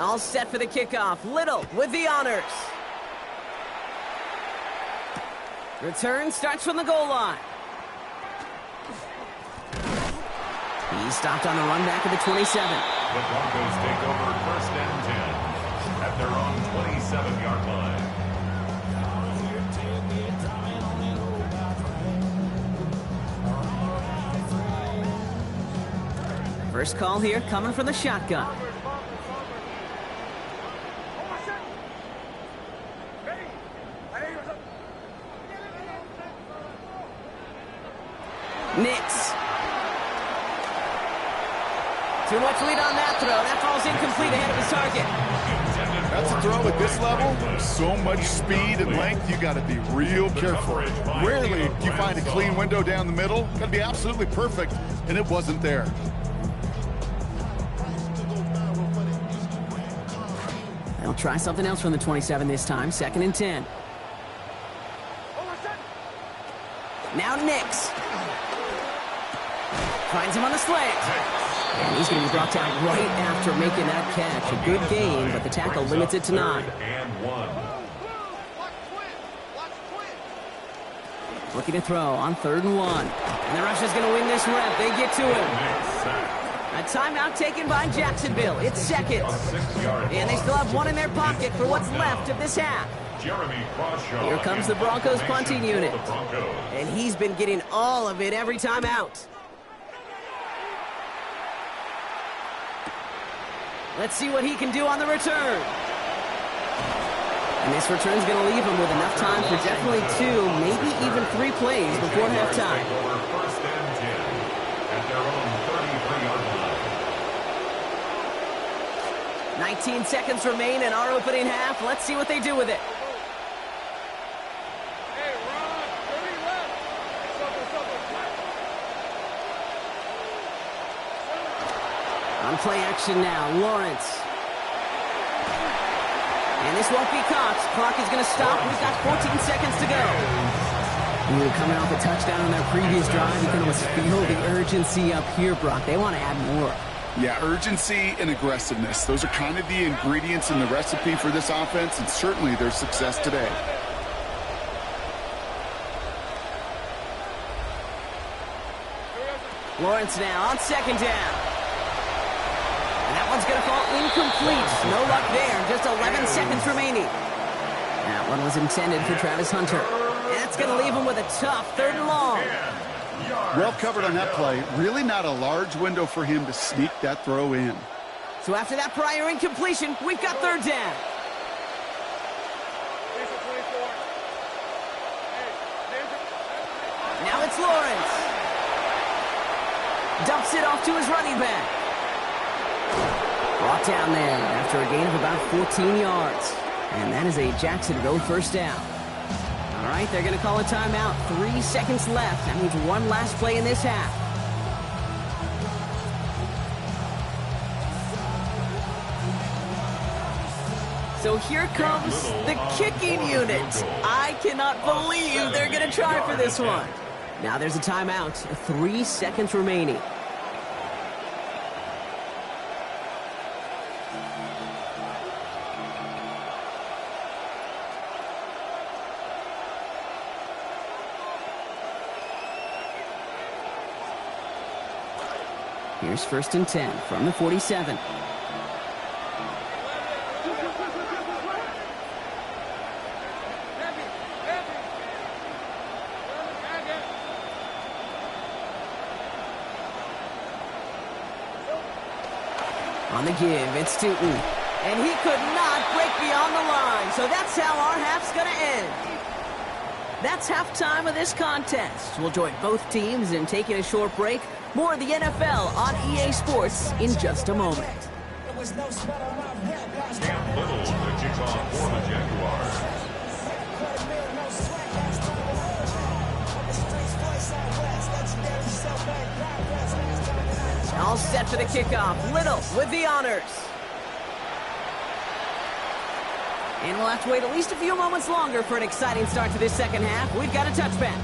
All set for the kickoff. Little with the honors. Return starts from the goal line. He's stopped on the run back at the 27. The Broncos take over 1st and 10 at their own 27-yard line. First call here coming from the shotgun. Nix. Too much lead on that throw. That falls incomplete ahead of his target. That's a throw at this level. So much speed and length, you got to be real careful. Rarely do you find a clean window down the middle. Got to be absolutely perfect, and it wasn't there. They'll try something else from the 27 this time. 2nd and 10. Now Nix. Finds him on the slant. And he's going to be brought down right after making that catch. A good gain, but the tackle limits it to 9. Looking to throw on 3rd and 1. And the Russians going to win this rep. They get to him. A timeout taken by Jacksonville. It's seconds. And they still have one in their pocket for what's left of this half. Here comes the Broncos punting unit. And he's been getting all of it every time out. Let's see what he can do on the return. And this return's going to leave him with enough time for definitely 2, maybe even 3 plays before halftime. 1st and 10 at their own 33-yard line. 19 seconds remain in our opening half. Let's see what they do with it. On play action now, Lawrence. And this won't be caught. Clock is going to stop. We've got 14 seconds to go. Coming off a touchdown on their previous drive, you can almost feel the urgency up here, Brock. They want to add more. Yeah, urgency and aggressiveness. Those are kind of the ingredients in the recipe for this offense, and certainly their success today. Lawrence now on 2nd down. That one's going to fall incomplete. No luck there. Just 11 seconds remaining. That one was intended for Travis Hunter. That's going to leave him with a tough 3rd and long. Well covered on that play. Really not a large window for him to sneak that throw in. So after that prior incompletion, we've got 3rd down. Now it's Lawrence. Dumps it off to his running back. Brought down there after a gain of about 14 yards. And that is a Jacksonville 1st down. All right, they're going to call a timeout. 3 seconds left. That means one last play in this half. So here comes the kicking unit. I cannot believe they're going to try for this one. Now there's a timeout. 3 seconds remaining. Here's 1st and 10 from the 47. On the give, it's Stoughton. And he could not break beyond the line. So that's how our half's going to end. That's halftime of this contest. We'll join both teams in taking a short break. More of the NFL on EA Sports in just a moment. Cam Little, the kickoff for the Jaguars. All set for the kickoff. Little with the honors. And we'll have to wait at least a few moments longer for an exciting start to this 2nd half. We've got a touchback.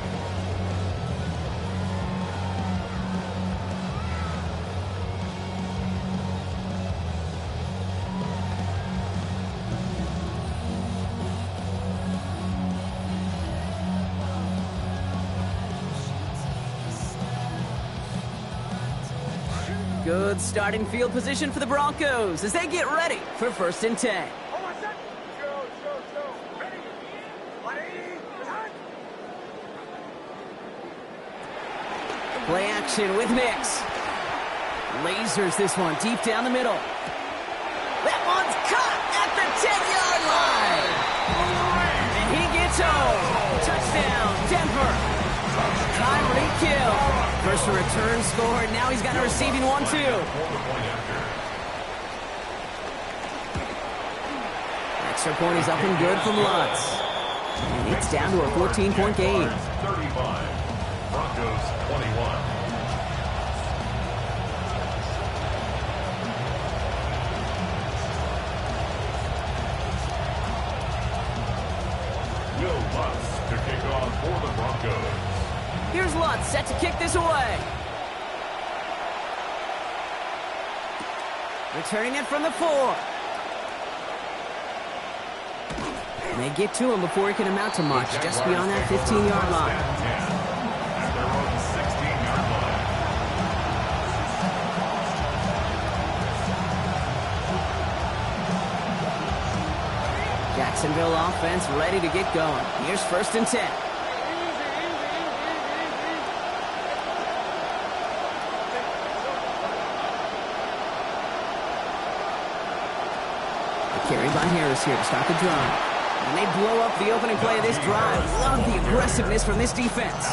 Good starting field position for the Broncos as they get ready for 1st and 10. Play action with Nix. Lasers this one deep down the middle. That one's caught at the 10-yard line. And he gets home. Touchdown, Denver. Tyreek Hill. First return score, now he's got a receiving one, too. Extra point is up and good from Lutz. And it's down to a 14-point game. 35, Broncos 21. Will Lutz to kick off for the Broncos. Here's Lutz, set to kick this away. Returning it from the 4. And they get to him before he can amount to much, just beyond that 15-yard line. At their own 16-yard line. Jacksonville offense ready to get going. Here's 1st and 10. Carried by Harris here to start the drive. And they blow up the opening play of this drive. Love the aggressiveness from this defense.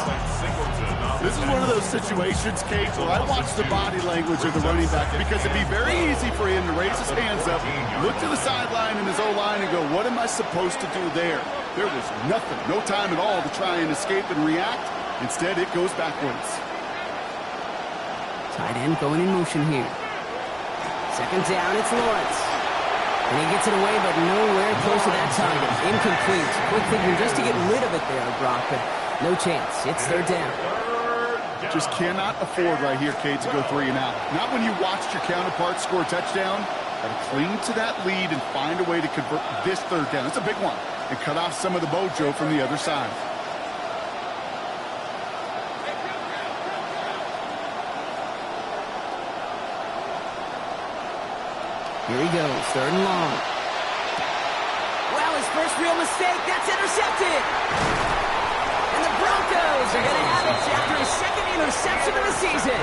This is one of those situations, Kate, where I watch the body language of the running back because it'd be very easy for him to raise his hands up, look to the sideline in his O-line and go, what am I supposed to do there? There was nothing, no time at all to try and escape and react. Instead, it goes backwards. Tight end going in motion here. 2nd down, it's Lawrence. And he gets it away, but nowhere close to that target. Incomplete. Quick thinking just to get rid of it there, Brock, but no chance. It's 3rd down. Just cannot afford right here, Kate, to go 3 and out. Not when you watched your counterpart score a touchdown. Got to cling to that lead and find a way to convert this 3rd down. It's a big one. And cut off some of the mojo from the other side. Here he goes, 3rd and long. Well, his first real mistake, that's intercepted. And the Broncos are going to have it after his 2nd interception of the season.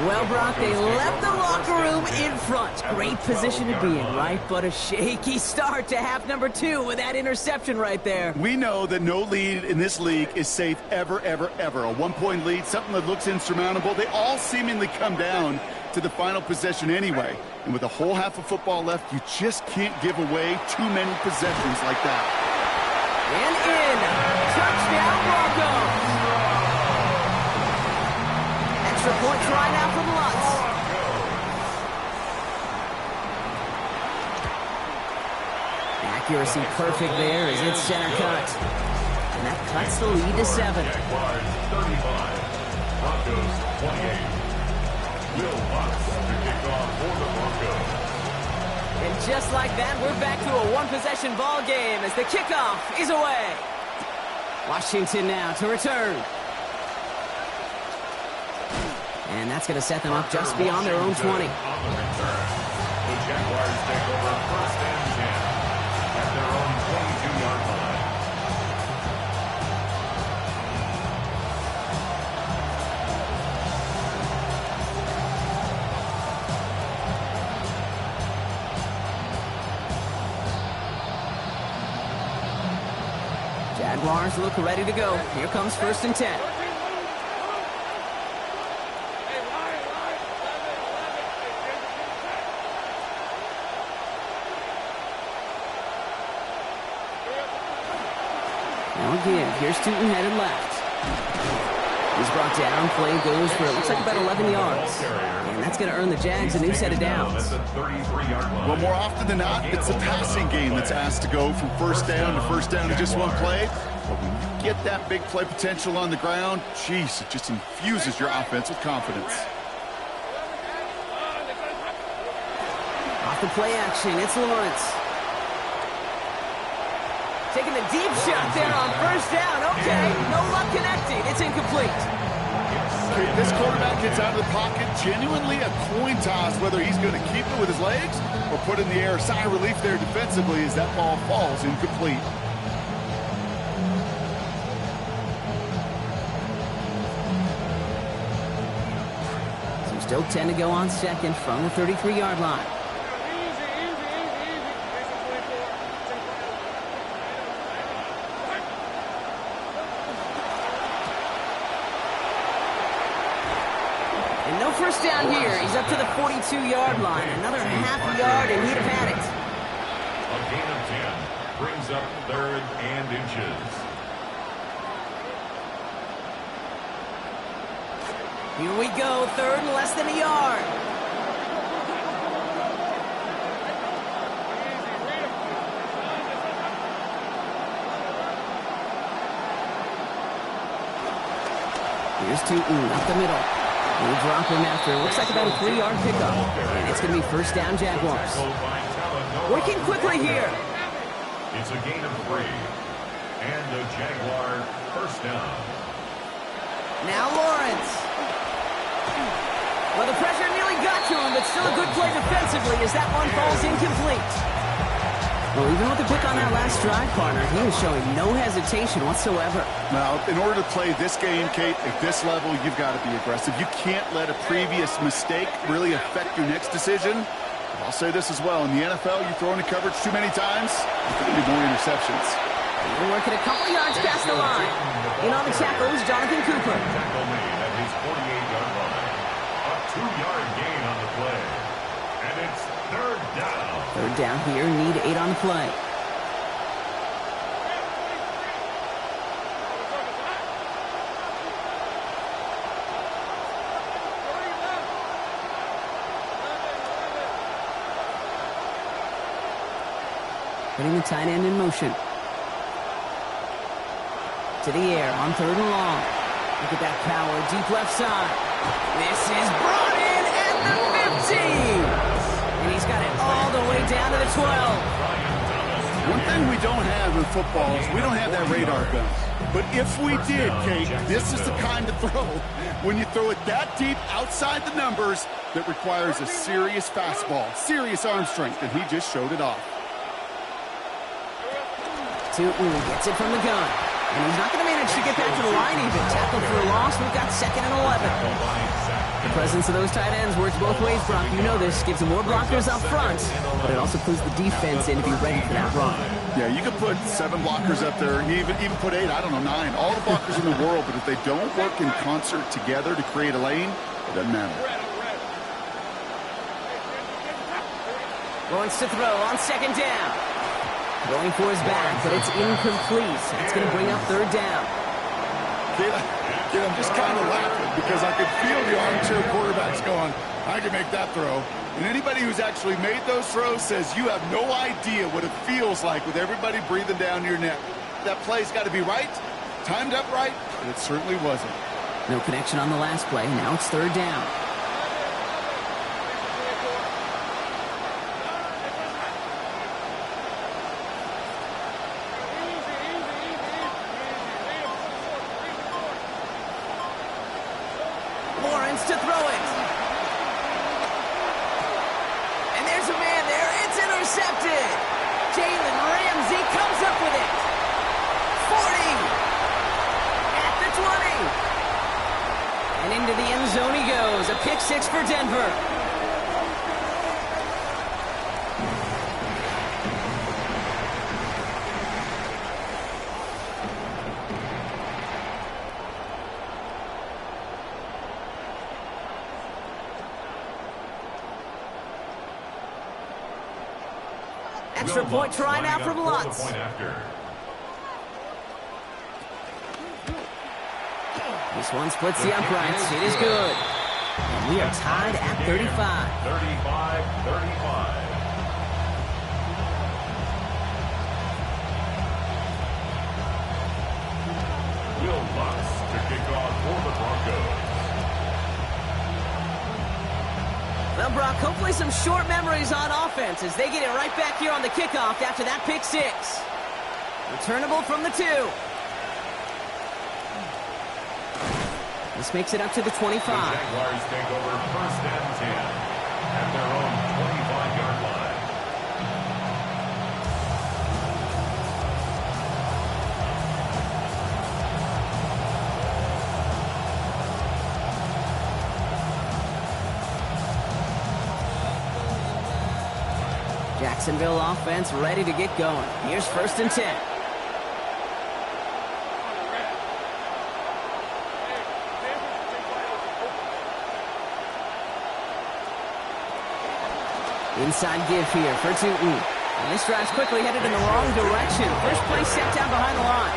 Well, Brock, they left the locker room in front. Great position to be in, right? But a shaky start to half number 2 with that interception right there. We know that no lead in this league is safe ever, ever, ever. A 1-point lead, something that looks insurmountable. They all seemingly come down to the final possession anyway. And with a whole half of football left, you just can't give away too many possessions like that. And in. Touchdown, Broncos. Extra point try now from Lutz. Accuracy perfect there as it's center cut. And that cuts the lead to 7. Jaguars 35, Broncos 28. Will Lutz to kick off for the Broncos. And just like that, we're back to a one-possession ball game as the kickoff is away. Washington now to return. And that's going to set them up just beyond their own 20. On the return, the Jaguars take over 1st and 10 at their own 22-yard line. Jaguars look ready to go. Here comes 1st and 10. Now again, here's Tootin headed left. He's brought down. Play goes for, it looks like about 11 yards. And that's going to earn the Jags a new set of downs. Well, more often than not, it's the passing game that's asked to go from 1st down to 1st down in just one play. But when you get that big play potential on the ground, geez, it just infuses your offense with confidence. Off the play action, it's Lawrence. Taking the deep shot there on 1st down. Okay, no luck connecting. It's incomplete. Okay, this quarterback gets out of the pocket, genuinely a coin toss, whether he's going to keep it with his legs or put it in the air. Sigh of relief there defensively as that ball falls incomplete. So still 10 to go on second from the 33-yard line. First down here. He's up to the 42-yard line. Another half a yard, and he'd have had it. A gain of 10 brings up 3rd and inches. Here we go. 3rd and less than a yard. Here's Tootin up the middle. We'll drop him after. Looks like about a 3-yard pickup. And it's going to be first down, Jaguars. Working quickly here. It's a gain of 3. And a Jaguar first down. Now Lawrence. Well, the pressure nearly got to him, but still a good play defensively as that one falls incomplete. Well, even with the pick on that last drive, partner, he was showing no hesitation whatsoever. Now, in order to play this game, Kate, at this level, you've got to be aggressive. You can't let a previous mistake really affect your next decision. I'll say this as well. In the NFL, you throw into coverage too many times, there's going to be more interceptions. We're working a couple yards past the line. In on the tackle is Jonathan Cooper. Tackle made at his 48-yard line. A 2-yard gain on the play. And it's 3rd down. 3rd down here, need 8 on the play. Putting the tight end in motion. To the air on 3rd and long. Look at that power, deep left side. This is brought in at the 50. And he's got it all the way down to the 12. One thing we don't have in football is we don't have that radar gun. But if we did, Kate, this is the kind of throw, when you throw it that deep outside the numbers, that requires a serious fastball, serious arm strength, and he just showed it off. Tootin gets it from the gun. And he's not going to manage to get back to the line even. Tackled for a loss. We've got 2nd and 11. The presence of those tight ends works both ways, Brock. You know this. Gives them more blockers up front, but it also puts the defense in to be ready for that run. Yeah, you could put 7 blockers up there, even put 8, I don't know, 9. All the blockers in the world, but if they don't work in concert together to create a lane, it doesn't matter. Lawrence to throw on 2nd down. Going for his back, but it's incomplete. That's going to bring up 3rd down. Kid, I'm just kind of laughing because I could feel the armchair quarterbacks going, I can make that throw. And anybody who's actually made those throws says you have no idea what it feels like with everybody breathing down your neck. That play's got to be right, timed up right, and it certainly wasn't. No connection on the last play. Now it's 3rd down. To throw it. And there's a man there. It's intercepted. Jalen Ramsey comes up with it. 40. At the 20. And into the end zone he goes. A pick 6 for Denver. Extra point try now from Lutz. This one splits the uprights. It is good. And we are tied at 35. 35-35. Will Lutz to kick off for the Broncos. Well, Brock, hopefully some short memories on offense as they get it right back here on the kickoff after that pick 6. Returnable from the 2. This makes it up to the 25. The Jaguars take over 1st and 10 at their own 25-yard line. Jacksonville offense ready to get going. Here's 1st and 10. Inside give here for Tootin. And this drive's quickly headed in the wrong direction. First play set down behind the line.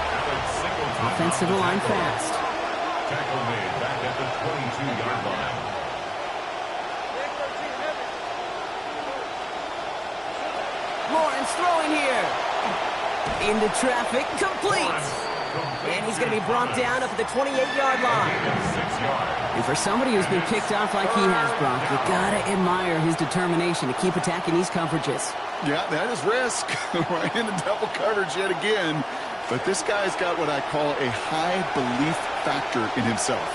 Offensive line fast. Tackle made back at the 22-yard line. Lawrence throwing here. Into traffic, complete. And he's going to be brought down up at the 28-yard line. 6 yards. And for somebody who's been picked off like he has, Brock, you gotta admire his determination to keep attacking these coverages. Yeah, that is risk. Right into double coverage yet again. But this guy's got what I call a high belief factor in himself.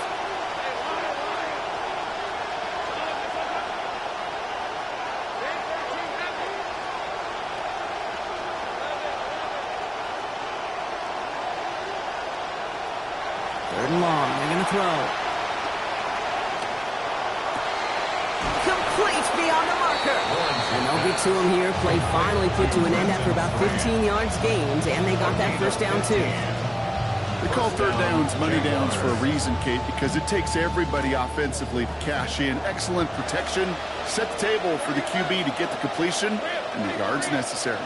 Third and long, they're going to throw. Complete beyond the marker. And they'll get to him here. Play finally put to an end after about 15 yards gained, and they got that first down too. They call third downs money downs for a reason, Kate, because it takes everybody offensively to cash in. Excellent protection, set the table for the QB to get the completion and the yards necessary.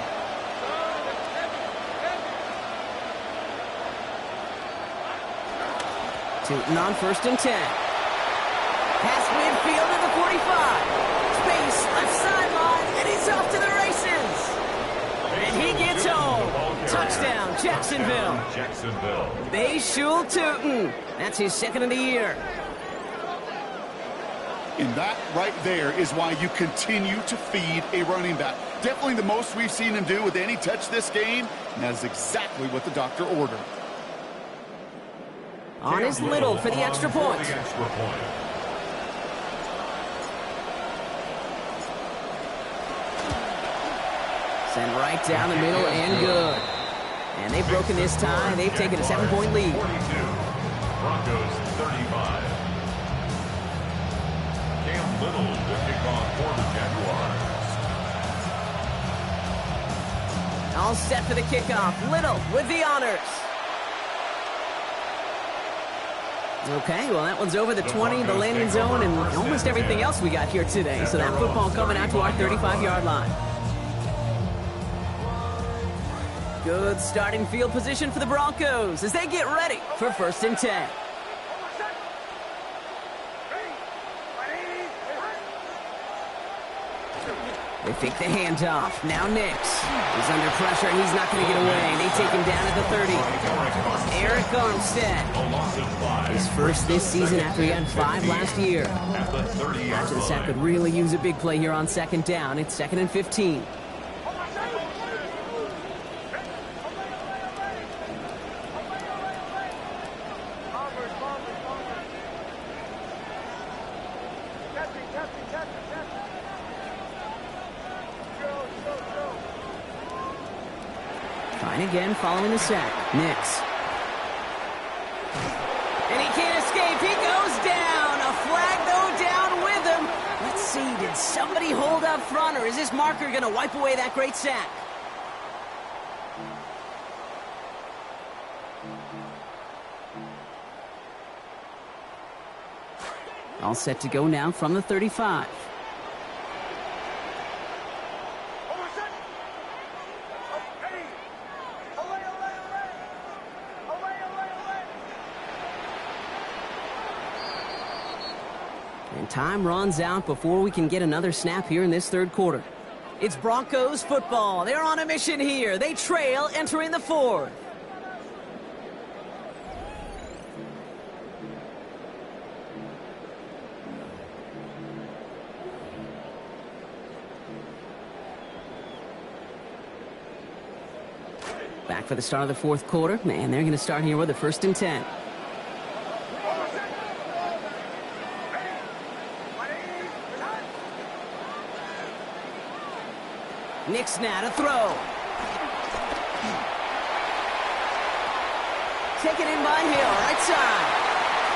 Tootin on 1st and 10. Pass midfield to the 45. Space, left sideline, and he's off to the races. And he gets home. Touchdown, Jacksonville. Bayshul Tootin. That's his 2nd of the year. And that right there is why you continue to feed a running back. Definitely the most we've seen him do with any touch this game, and that is exactly what the doctor ordered. On is Little for the extra point. Send right down the middle and good. And they've broken this tie. They've taken a 7-point lead. 42. Broncos 35. Cam Little to kick off for the Jaguars. All set for the kickoff. Little with the honors. Okay, well, that one's over the 20, the landing zone, and almost everything else we got here today. So that football coming out to our 35-yard line. Good starting field position for the Broncos as they get ready for 1st and 10. They fake the handoff. Now Nix. He's under pressure, and he's not going to get away. They take him down at the 30. Eric Armstead. His first this season after he had 5 last year. Hutchinson could really use a big play here on 2nd down. It's 2nd and 15. Fine again following the sack. Nix. And he can't escape. He goes down. A flag, though, down with him. Let's see. Did somebody hold up front, or is this marker going to wipe away that great sack? All set to go now from the 35. And time runs out before we can get another snap here in this 3rd quarter. It's Broncos football. They're on a mission here. They trail entering the 4th. Back for the start of the 4th quarter, and they're going to start here with a 1st and 10. Nix now to throw. Taken in by Hill, right side.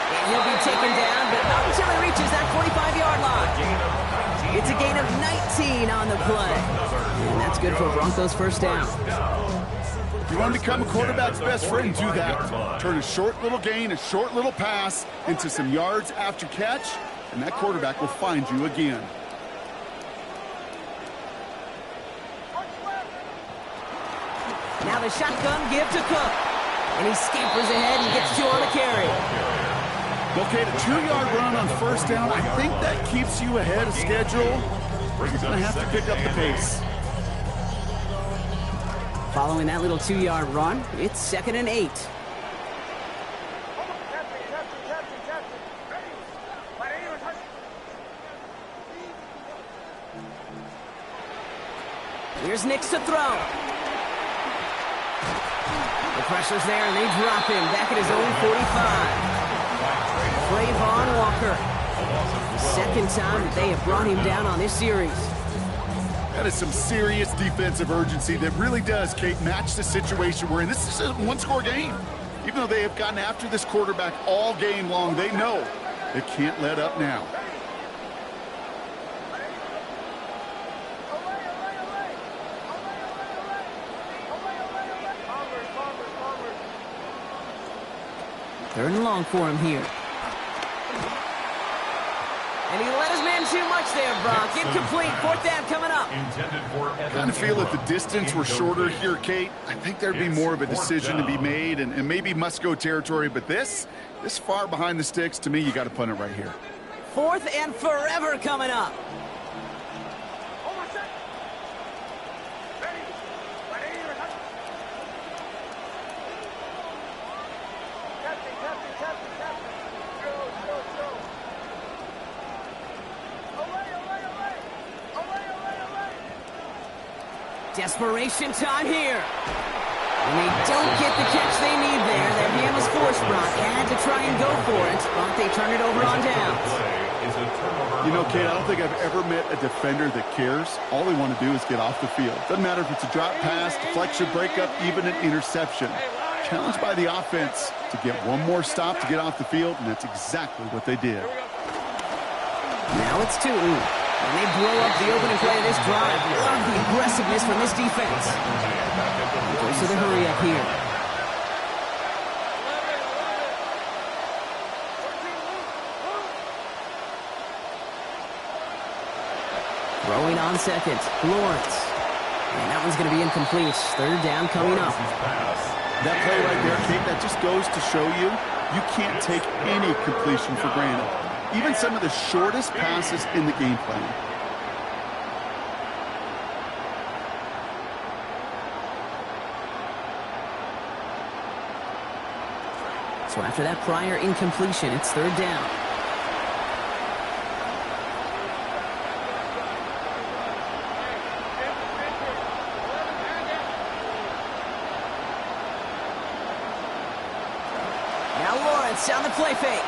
And he'll be taken down, but not until he reaches that 45-yard line. It's a gain of 19 on the play. And that's good for Broncos first down. If you want to become a quarterback's best friend, do that. Turn a short little gain, a short little pass into some yards after catch, and that quarterback will find you again. Now the shotgun give to Cook. And he scampers ahead and gets 2 on the carry. Okay, the 2-yard run on first down, I think that keeps you ahead of schedule. He's going to have to pick up the pace. Following that little 2-yard run, it's 2nd and 8. Here's Nix to throw. The pressure's there, and they drop him back at his own 45. Trayvon Walker. Second time that they have brought him down on this series. That is some serious defensive urgency that really does, Kate, match the situation we're in. This is a one-score game. Even though they have gotten after this quarterback all game long, they know they can't let up now. Third and long for him here. And he let his man too much there, Brock. Incomplete. 4th down coming up. I kind of feel if the distance were shorter here, Kate, I think there'd be more of a decision to be made and maybe must-go territory. But this far behind the sticks, to me, you got to punt it right here. 4th and forever coming up. Desperation time here. And they don't get the catch they need there. That hand was forced, Brock. Had to try and go for it, but they turn it over on downs. You know, Kate, I don't think I've ever met a defender that cares. All they want to do is get off the field. Doesn't matter if it's a drop pass, deflection, breakup, even an interception. Challenged by the offense to get one more stop to get off the field, and that's exactly what they did. Now it's Tootin. And they blow up the opening play of this drive. Love the aggressiveness from this defense. Goes to the hurry up here. Throwing on second, Lawrence. And that one's going to be incomplete. 3rd down coming up. That play right there, Kate, that just goes to show you, you can't take any completion for granted. Even some of the shortest passes in the game plan. So after that prior incompletion, it's 3rd down. Now Lawrence on the play fake.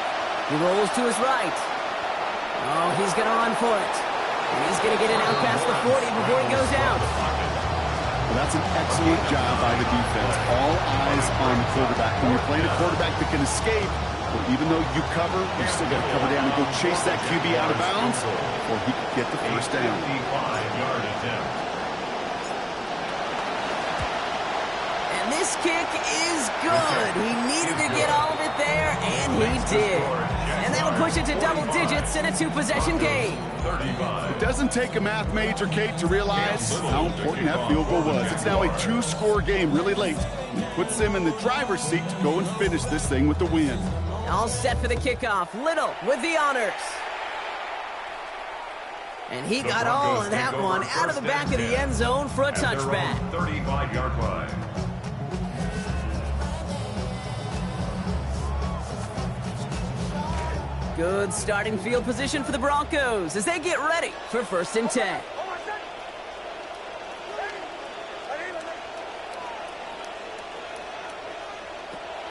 He rolls to his right. Oh, he's going to run for it. And he's going to get it out past the 40 before he goes out. Well, that's an excellent job by the defense. All eyes on the quarterback. When you're playing a quarterback that can escape, well, even though you cover, you still got to cover down and go chase that QB out of bounds, or he can get the first down. And this kick is good. He needed to get all of it there, and he did. And that'll push it to double digits in a 2-possession game. It doesn't take a math major, Kate, to realize how important that field goal was. It's now a 2-score game really late. It puts them in the driver's seat to go and finish this thing with the win. All set for the kickoff. Little with the honors. And he got all of that one out of the back of the end zone for a touchback. 35-yard line. Good starting field position for the Broncos as they get ready for 1st and 10.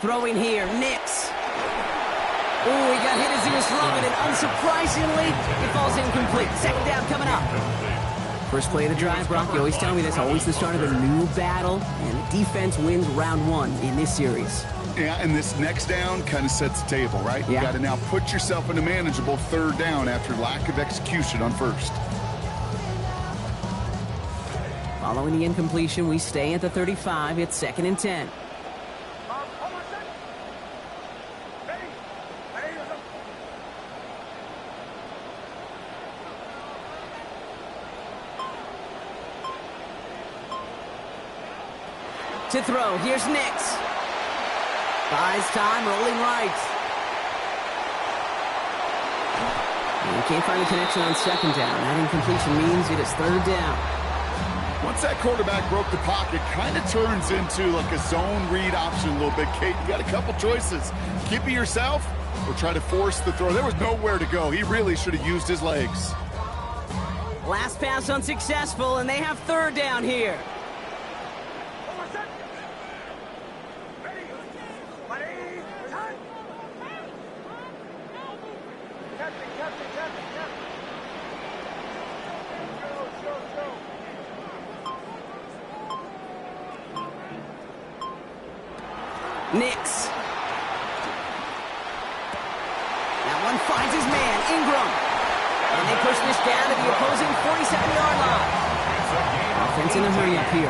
Throwing here, Nix. Oh, he got hit as he was throwing, and unsurprisingly, it falls incomplete. 2nd down coming up. First play of the drive, Brock, you always tell me this, always the start of a new battle, and the defense wins round one in this series. Yeah, and this next down kind of sets the table, right? Yeah. You got to now put yourself in a manageable third down after lack of execution on first. Following the incompletion, we stay at the 35. It's 2nd and 10. To throw, here's Nix. Buys time, rolling right. And he can't find a connection on 2nd down. That incompletion means it is 3rd down. Once that quarterback broke the pocket, kind of turns into like a zone read option a little bit. Kate, you got a couple choices. Keep it yourself or try to force the throw. There was nowhere to go. He really should have used his legs. Last pass unsuccessful, and they have 3rd down here. Nix. That one finds his man, Ingram. And they push this down to the opposing 47-yard line. Offense in a hurry up here.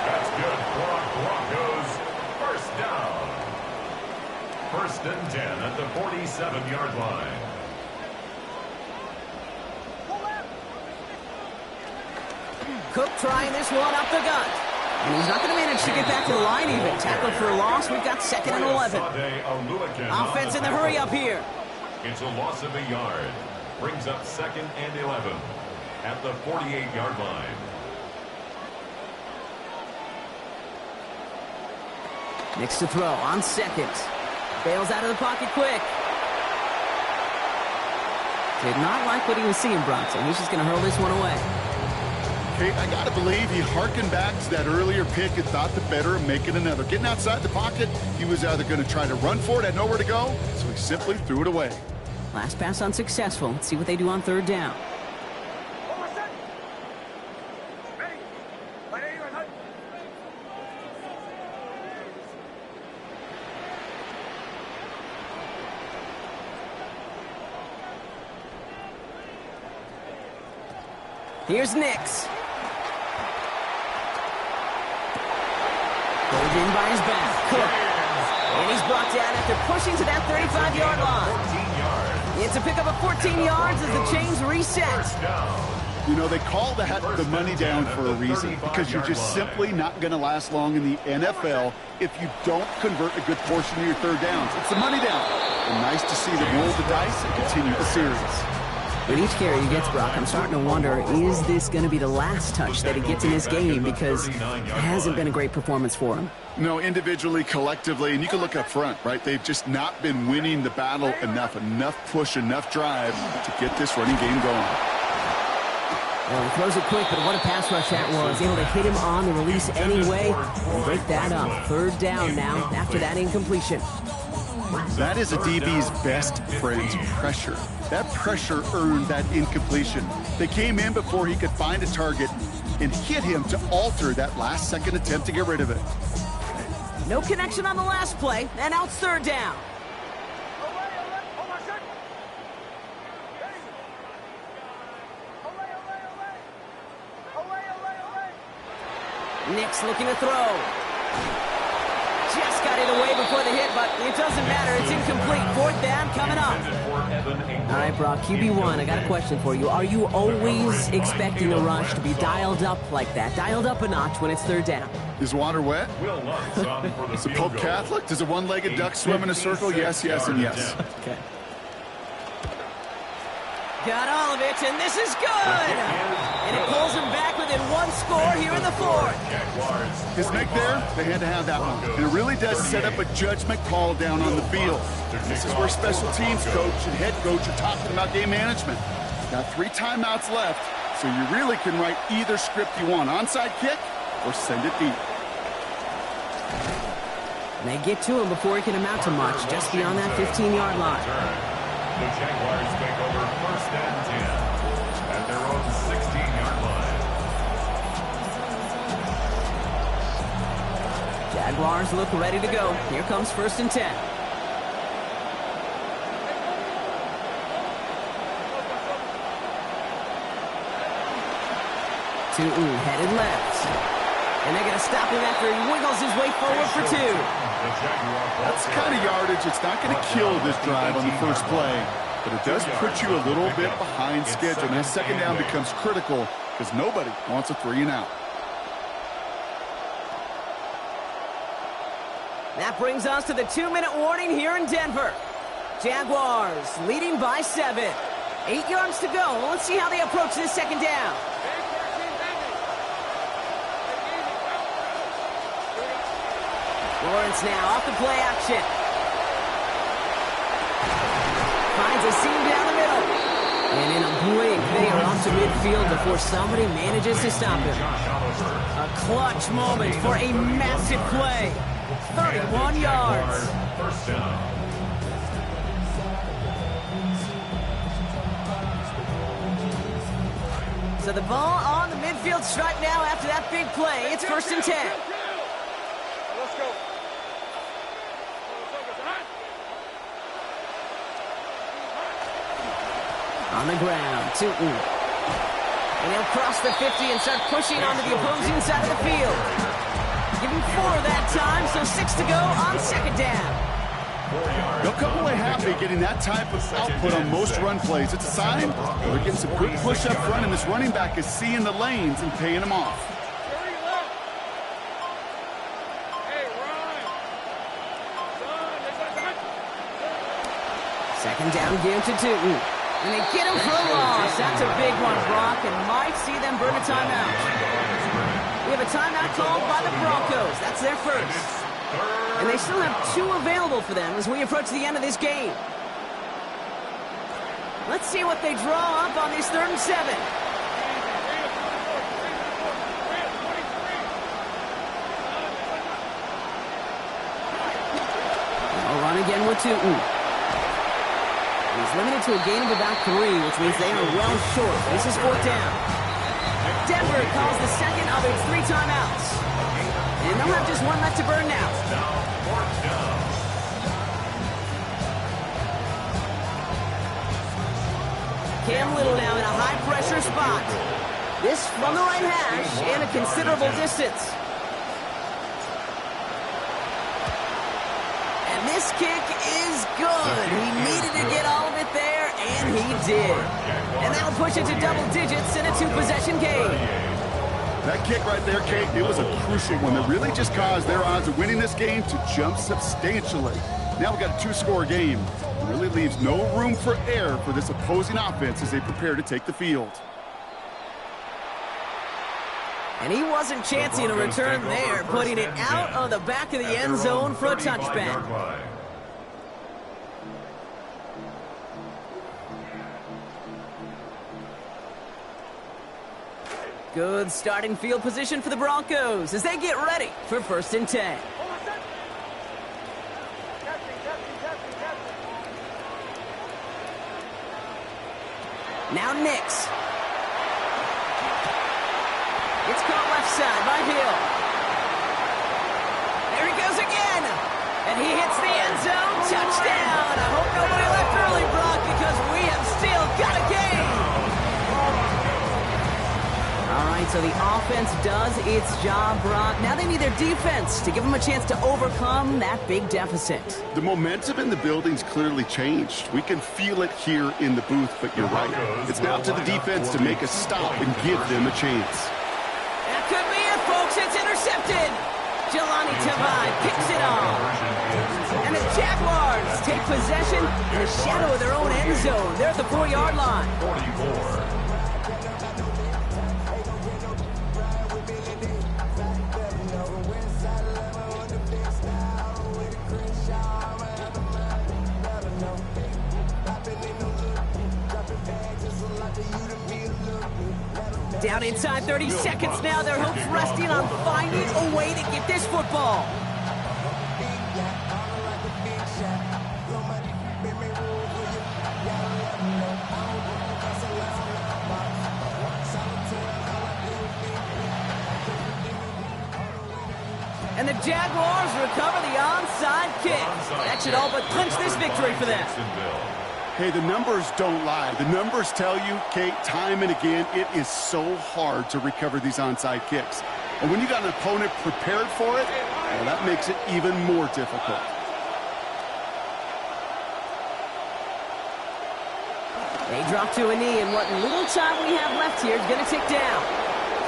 That's good for Broncos. First down. 1st and 10 at the 47-yard line. Cook trying this one up the gut. And he's not going to manage to get back to the line even. Tackled for a loss. We've got 2nd and 11. Offense in the hurry up here. It's a loss of a yard. Brings up 2nd and 11 at the 48-yard line. Nix to throw on 2nd. Bails out of the pocket quick. Did not like what he was seeing, Bronson. He's just going to hurl this one away. Hey, I got to believe he harkened back to that earlier pick and thought the better of making another. Getting outside the pocket, he was either going to try to run for it, had nowhere to go, so he simply threw it away. Last pass unsuccessful. Let's see what they do on 3rd down. Here's Nix. Pulled in by his back. Cook. And he's brought down after pushing to that 35-yard line. It's a pickup of 14 yards as the chains reset. You know, they call that the money down for a reason, because you're just simply not going to last long in the NFL if you don't convert a good portion of your 3rd downs. It's the money down. And nice to see them roll the dice and continue the series. With each carry he gets, Brock, I'm starting to wonder, is this going to be the last touch that he gets in this game? Because it hasn't been a great performance for him. No, individually, collectively, and you can look up front, right? They've just not been winning the battle enough push, enough drive to get this running game going. Well, he throws it quick, but what a pass rush that was. Able to hit him on the release anyway and break that up. 3rd down now after that incompletion. That is a DB's best friend, pressure. That pressure earned that incompletion. They came in before he could find a target and hit him to alter that last-second attempt to get rid of it. No connection on the last play, and now it's 3rd down. Nix looking to throw. Just got it away before the hit, but it doesn't matter. It's incomplete. 4th down coming up. All right, Brock, QB1, I got a question for you. Are you always expecting the rush to be dialed up like that, dialed up a notch when it's 3rd down? Is water wet? Is the Pope Catholic? Does a one-legged duck swim in a circle? Yes, yes, and yes. Okay. Got all of it, and this is good! And it pulls him back within 1 score here in the 4th. His make there, they had to have that one. And it really does set up a judgment call down on the field. This is where special teams coach and head coach are talking about game management. Got 3 timeouts left, so you really can write either script you want. Onside kick or send it deep. And they get to him before he can amount to much, just beyond that 15-yard line. The Jaguars take over 1st and 10 at their own 16-yard line. Jaguars look ready to go. Here comes 1st and 10. Tu'u headed left. And they're going to stop him after he wiggles his way forward for 2. That's the kind of yardage. It's not going to kill this drive on the first play, but it does put you a little bit behind schedule. And that 2nd down becomes critical because nobody wants a 3 and out. That brings us to the 2-minute warning here in Denver. Jaguars leading by 7. 8 yards to go. Let's see how they approach this 2nd down. Lawrence now off the play action. Finds a seam down the middle. And in a blink, they are off to midfield before somebody manages to stop him. A clutch moment for a massive play. 31 yards. First down. So the ball on the midfield stripe now after that big play. It's 1st and 10. Let's go. On the ground, Tu'u. And he'll cross the 50 and start pushing onto the opposing side of the field. Give him 4 that time, so 6 to go on 2nd down. They'll come away happy getting that type of output on most run plays. It's a sign they're getting some good push up front, and this running back is seeing the lanes and paying them off. Second down, give to Tu'u. And they get him for a loss. That's a big one, Brock, and might see them burn a timeout. We have a timeout called by the Broncos. That's their first. And they still have 2 available for them as we approach the end of this game. Let's see what they draw up on this 3rd and 7. They'll run again with Tu'u. He's limited to a gain of about 3, which means they are well short. This is 4th down. Denver calls the 2nd of its 3 timeouts. And they'll have just 1 left to burn now. Cam Little now in a high-pressure spot. This from the right hash and a considerable distance. And this kick is good. He needed to get all of it there, and he did. And that'll push it to double digits in a 2-possession game. That kick right there, Kate, it was a crucial one that really just caused their odds of winning this game to jump substantially. Now we've got a 2-score game. It really leaves no room for error for this opposing offense as they prepare to take the field. And he wasn't chancing a return there, putting it out of the back of the end zone for a touchback. Good starting field position for the Broncos as they get ready for 1st and 10. Now Nix. It's caught left side by Hill. There he goes again. And he hits the end zone. Touchdown. I hope nobody left early, Brock, because we have still got a game. All right, so the offense does its job, Brock. Now they need their defense to give them a chance to overcome that big deficit. The momentum in the building's clearly changed. We can feel it here in the booth, but you're right. It's now to the defense to make a stop and give them a chance. That could be it, folks. It's intercepted. Jelani Tavai picks it off. And the Jaguars take possession in the shadow of their own end zone. They're at the 4-yard line. 44. Down inside 30 seconds now. Their hopes resting on finding a way to get this football. And the Jaguars recover the onside kick. That should all but clinch this victory for them. Hey, the numbers don't lie. The numbers tell you, Kate, time and again, it is so hard to recover these onside kicks. And when you got an opponent prepared for it, well, that makes it even more difficult. They drop to a knee, and what little time we have left here is going to tick down.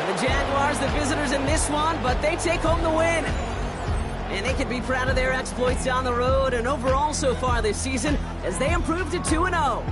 For the Jaguars, the visitors in this one, but they take home the win. And they can be proud of their exploits on the road and overall so far this season as they improved to 2-0.